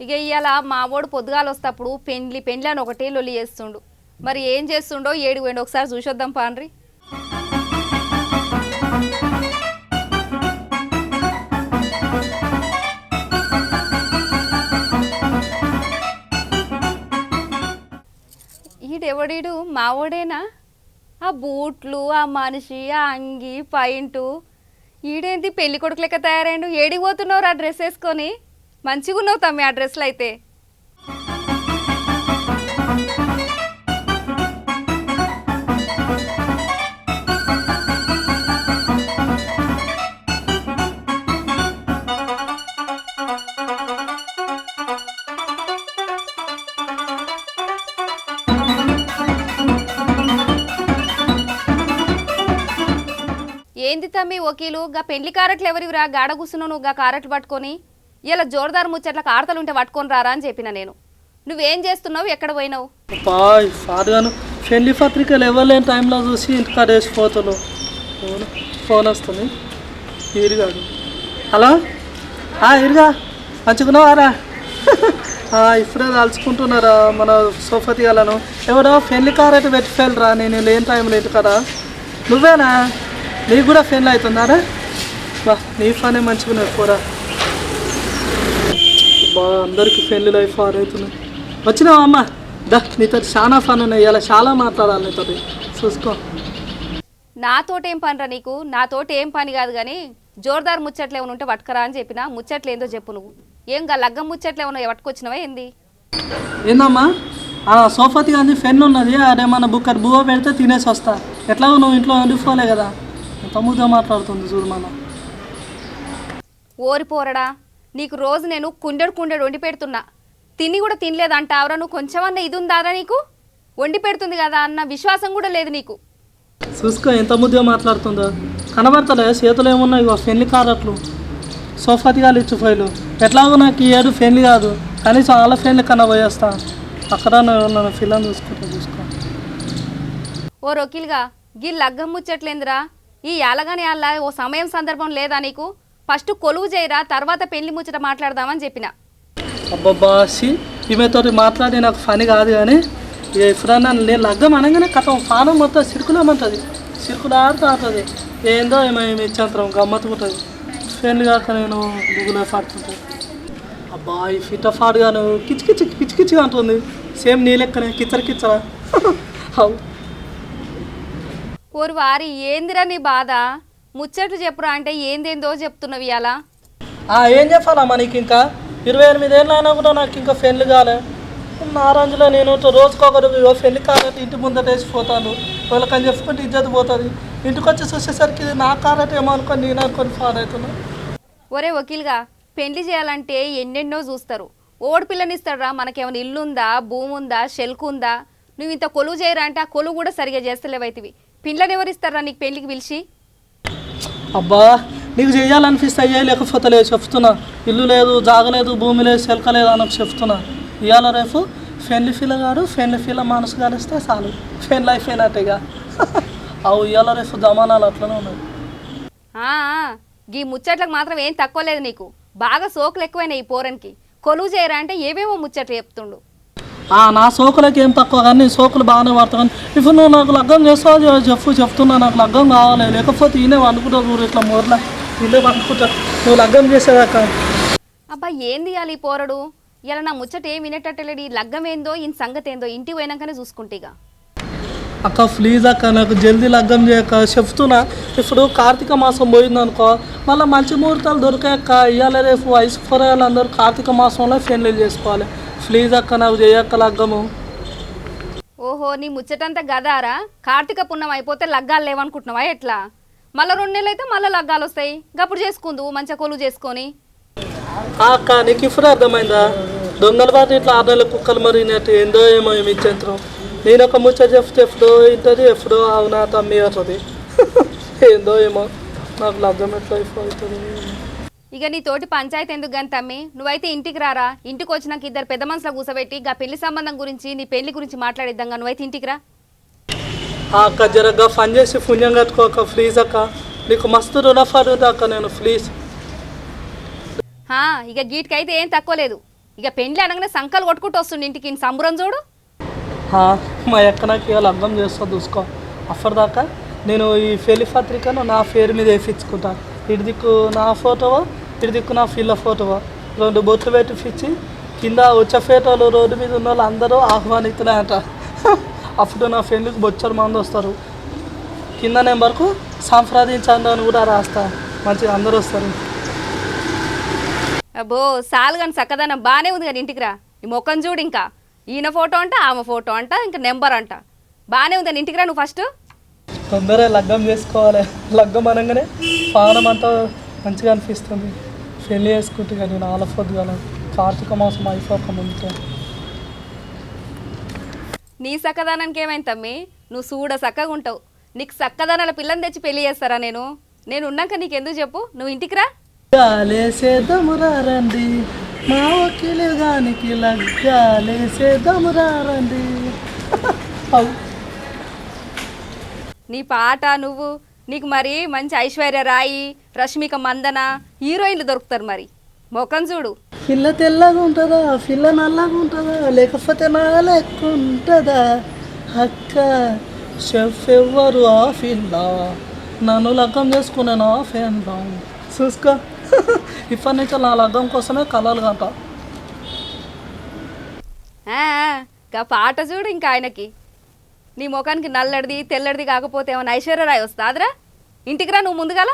ఇక ఇవాళ మావోడు పొద్దుగాలు వస్తప్పుడు పెండ్లి అని ఒకటే లొల్లి చేస్తుండు. మరి ఏం చేస్తుండో ఏడు పోయిండు, ఒకసారి చూసొద్దాం పాండ్రి. ఈడెవడీడు మావోడేనా? ఆ బూట్లు, ఆ మనిషి, ఆ అంగి, పాయింటు, ఈడేంటి పెళ్లి కొడుకు లెక్క తయారైండు. ఏడికి పోతున్నావు ఆ డ్రెస్ వేసుకొని? మంచిగా ఉన్నావు తమ్మి ఆ డ్రెస్లో అయితే. ఏంది తమ్మి వకీలు, గా పెళ్లి కారట్లు ఎవరివిరా? గాడ కూర్చున్నావు నువ్వు గా కారట్లు పట్టుకొని. ఇలా జోరుదారు ముచ్చట్ల ఆడతలుంటే పట్టుకొని రారా అని చెప్పిన నేను. నువ్వేం చేస్తున్నావు, ఎక్కడ పోయినావు? ఫాదర్గాను పెళ్లి పత్రికలు ఇవ్వలేని టైంలో చూసి ఇంటికాడ వేసి పోతాను. ఫోన్ వస్తుంది. ఇరుగాడు. హలో ఇరుగా మంచుకున్నావారా? ఇప్పుడే తలుచుకుంటున్నారా మన సోఫతి వాళ్ళను? ఎవడో పెళ్లి కారైతే పెట్టిపోయారా? నేను లేని టైంలో ఇంటికాడ. నువ్వేనా? నీకు కూడా పెళ్ళి అవుతుందారా? బా నీ ఫానే మంచిగున్నారు పోరా. బా అందరికీ పెళ్లి లైఫ్ అవుతున్నాయి. వచ్చినావా అమ్మ? దా నీతో చాలా ఫన్ ఉన్నాయి, ఇలా చాలా మాట్లాడాలి నీతో. చూసుకో. నాతోటేం పనిరా నీకు? నాతోటి ఏం పని కాదు కానీ జోరుదారు ముచ్చట్లు ఏమైనా ఉంటే పట్టుకరా అని చెప్పిన. ముచ్చట్లు ఏందో చెప్పు నువ్వు. ఏం గా లగ్గం ముచ్చట్లు ఏమన్నా పట్టుకొచ్చినవా ఏంది? ఏందమ్మా సోఫాతి కానీ పెన్ను ఉన్నది, అదేమన్నా బుక్కర్ బువ్వ పెడితే తినేసి వస్తా. ఎట్లాగో నువ్వు ఇంట్లో వండిపోలే కదా, తమ్ముతో మాట్లాడుతుంది చూడు మన. ఓరిపోరడా, నీకు రోజు నేను కుండెడు వండి పెడుతున్నా, తిని కూడా తినలేదంటావురా నువ్వు? కొంచెమన్నా ఇది ఉందారా నీకు? వండి పెడుతుంది కదా అన్న విశ్వాసం కూడా లేదు నీకు. చూసుకో ఎంత ముద్దుగా మాట్లాడుతుందో. కనబడతలే చేతులు ఏమున్నాయి? పెళ్లి కారట్లు సోఫాతి గారు ఇచ్చు ఫైలు. ఎట్లాగో నాకు ఈ ఏడు పెళ్లి కాదు, కనీసం వాళ్ళ పెళ్లి కన్నా పోయేస్తా. అక్కడ నన్ను ఫిల్లని చూసుకో. ఓ రొకిల్గా గీ లగ్గం ముచ్చట్లేందిరా? ఈ యాలగాని వాళ్ళ ఓ సమయం సందర్భం లేదా నీకు? ఫస్ట్ కొలువు చేయరా, తర్వాత పెళ్లి ముచ్చట మాట్లాడదామని చెప్పిన. అబ్బాబాసి ఈమెతో మాట్లాడి నాకు పని కాదు కానీ ఎప్పుడన్నా నేను లగ్గం అనగానే కథం పానం మొత్తం సిరుకులేమంటుంది, సిరుకులు ఆడుతుంది. ఏందో ఏమో ఇచ్చంతరం గమ్మత్తుకుంటుంది. పెళ్లి కాక నేను గుగులో పాడుతుంటాను. అబ్బా ఈ ఫిటఫాడ్గాను కిచకిచ్చిగా అంటుంది. సేమ్ నీ లెక్కనే కిచ్చరా. ఓరు వారి ఏందిరా నీ బాధ? ముచ్చట్లు చెప్పురా అంటే ఏందేందో చెప్తున్నవి అలా. ఏం చెప్పాలమ్మా నీకు? ఇంకా 28 ఏళ్ళు అయినా కూడా నాకు ఇంకా పెళ్లి కాలే. నా రంజులో నేను రోజుకొకరు పెళ్లి కారైతే ఇంటి ముందట వేసిపోతాను. వాళ్ళకని చెప్పుకుంటే ఇజ్జత్ పోతుంది. ఇంటికి వచ్చి చూసేసరికి నా కారైతే ఏమో అనుకొని నేను అనుకొని ఫాడ్ అవుతున్నా. ఒరే వకీల్గా, పెళ్లి చేయాలంటే ఎన్నెన్నో చూస్తారు. ఓడి పిల్లనిస్తాడురా. మనకేమైనా ఇల్లు ఉందా, భూమి ఉందా, షెల్కు ఉందా? నువ్వు ఇంత కొలువు చేయరా అంటే ఆ కొలువు కూడా సరిగా చేస్తలేవైతివి. పిల్లని ఎవరిస్తారా నీకు పెళ్లికి పిలిచి? అబ్బా నీకు చేయాలనిపిస్తే అయ్యా, లేకపోతే లేదు చెప్తున్నా. ఇల్లు లేదు, జాగలేదు, భూమి లేదు, చెలక లేదు అని చెప్తున్నా. ఇవాళ రేపు ఫ్రెండ్లీ ఫీల్ గాడు, ఫ్రెండ్లీ ఫీల్ మనసు కలిస్తే చాలు, ఫ్రెండ్ లైఫ్ అయినట్టుగా. అవు ఇవాళ రేపు జమానాలు అట్లనే ఉన్నాయి. ఈ ముచ్చట్లకు మాత్రం ఏం తక్కువ లేదు నీకు. బాగా సోకులు ఎక్కువైనాయి ఈ పోరన్కి. కొలువు చేయరా అంటే ఏవేమో ముచ్చట్లు చెప్తుండు. నా సోకులకి ఏం తక్కువ కానీ సోకులు బాగానే పడతాను. ఇప్పుడు నువ్వు నాకు లగ్గం చేస్తావు చెప్తున్నా. నాకు లగ్గం కావాలి, లేకపోతే ఈయనే వండుకుంటావు చూడు ఇట్లా మూరలా ఇల్లే వండుకుంటా. నువ్వు లగ్గం చేసేదాకా. అబ్బా ఏంది ఇవ్వాలి ఈ పోరడు? ఇలా నా ముచ్చట ఏం వినేటట్టలేడు. ఈ లగ్గం ఏందో ఈయన సంగతి ఏందో ఇంటికి పోయినాకనే చూసుకుంటేగా. అక్క ప్లీజ్ అక్క నాకు జల్దీ లగ్గం చేయక చెప్తున్నా. ఇప్పుడు కార్తీక మాసం పోయిందనుకో, మళ్ళీ మంచి ముహూర్తాలు దొరికాయక్క. ఇవాళ రేపు వయసు పొరగాళ్ళు అందరూ కార్తీక మాసంలో పెళ్ళిళ్ళు చేసుకోవాలి. ప్లీజ్ అక్క నాకు చేయక్క లగ్గము. ఓహో నీ ముచ్చటంతా గదారా? కార్తీక పుణ్యం అయిపోతే లగ్గాలు లేవనుకుంటున్నావా ఎట్లా? మళ్ళీ 2 నెలలు అయితే మళ్ళీ లగ్గాలు వస్తాయి. గప్పుడు చేసుకుందు మంచిగా కొలువు చేసుకొని. అక్క నీకు ఇప్పుడు అర్థమైందా? దొంగల బాట ఇట్లా 6 నెలల కుక్కలు మరిగినట్టు ఏందో ఏమో ఏమి ఇచ్చేంతరం. నేను ఒక ముచ్చట చెప్తే ఎప్పుడో ఇంటది, ఎప్పుడో అవునా తమ్మి అవుతుంది. ఏందో ఏమో నాకు లగ్గం ఎట్లా అవుతుంది. ఇక నీ తోటి పంచాయతీ ఎందుకు కానీ తమ్మి, నువ్వైతే ఇంటికి రారా. ఇంటికి వచ్చినాక ఇద్దరు పెద్ద మనుషులు కూసబెట్టి గా పెళ్లి సంబంధం గురించి నీ పెళ్లి గురించి మాట్లాడిద్దాం. నువ్వైతే ఇంటికి రా. అక్క జరగ్గా ఫన్ చేసి పుణ్యం కట్టుకోక ప్లీజ్ అక్క, నీకు మస్తు రుణపడు అక్క నేను ప్లీజ్. ఇక గీటికైతే ఏం తక్కువ లేదు. ఇక పెండ్లి అనగానే సంకలు కొట్టుకుంటూ వస్తుండే ఇంటికి. ఈయన సంబరం చూడు. మా అక్క నాకు ఇవాళ అర్థం చేస్తా చూసుకో. అప్పటిదాకా నేను ఈ పెళ్లి పత్రికను నా పేరు మీద వేయించుకుంటా. ఇటు దిక్కు నా ఫోటోవో, ఇటు దిక్కు నా పిల్ల ఫోటోవో, 2 బొట్లు పెట్టిపించి కింద వచ్చే ఫోటోలు రోడ్డు మీద ఉన్న వాళ్ళు అందరూ ఆహ్వానితున్నాయంట. అప్పుడు నా ఫ్రెండ్కి బొచ్చరు మంది వస్తారు. కింద నెంబర్కు సంప్రదించండి అని కూడా రాస్తా. మంచిగా అందరూ వస్తారు. అబ్బో సాలు కానీ చక్కదనం బాగానే ఉంది కానీ ఇంటికి రా. ఈ ముఖం చూడు, ఇంకా ఈయన ఫోటో అంట, ఆమె ఫోటో అంట, ఇంకా నెంబర్ అంట. బాగానే ఉంది కానీ ఇంటికి రా నువ్వు ఫస్ట్. తొందరగా లగ్గం చేసుకోవాలి. లగ్గం అనగానే పానం అంతా మంచిగా అనిపిస్తుంది. పెళ్ళి చేసుకుంటే కానీ నేను ఆలఫొద్దు కదా కార్తీక మాసం అయిపోక ముందుకే. నీ చక్కదనానికి ఏమైంది తమ్మి? నువ్వు చూడ చక్కగా ఉంటావు. నీకు చక్కదనాల పిల్లని తెచ్చి పెళ్లి చేస్తారా నేను? నేను ఉన్నాక నీకెందుకు చెప్పు. నువ్వు ఇంటికి రా. లగ్గాలేసేద్దామురా రండి, మా వకీలు గానికి లగ్గాలేసేద్దామురా రండి. నీ పాట నువ్వు, నీకు మరి మంచి ఐశ్వర్య రాయి, రష్మిక మందన హీరోయిన్లు దొరుకుతారు. మరి ముఖం చూడు. పిల్ల తెల్లగా ఉంటుందా, పిల్ల నల్లగా ఉంటుందా, లేకపోతే నా లెక్క ఉంటుందా? అక్క షెఫ్ ఎవ్వరు ఆ పిల్ల, నన్ను లగ్గం చేసుకున్నాను ఆ ఫ్యాన్లో చూసుకో. ఇప్పటి నుంచి నా లగ్గం కోసమే కలలు కంట. గా పాట చూడు. ఇంకా ఆయనకి నీ ముఖానికి నల్లడిది తెల్లడిది కాకపోతే ఏమైనా ఐశ్వర్య రాయి వస్తుందిరా. ఇంటికి రా నువ్వు ముందుగాల.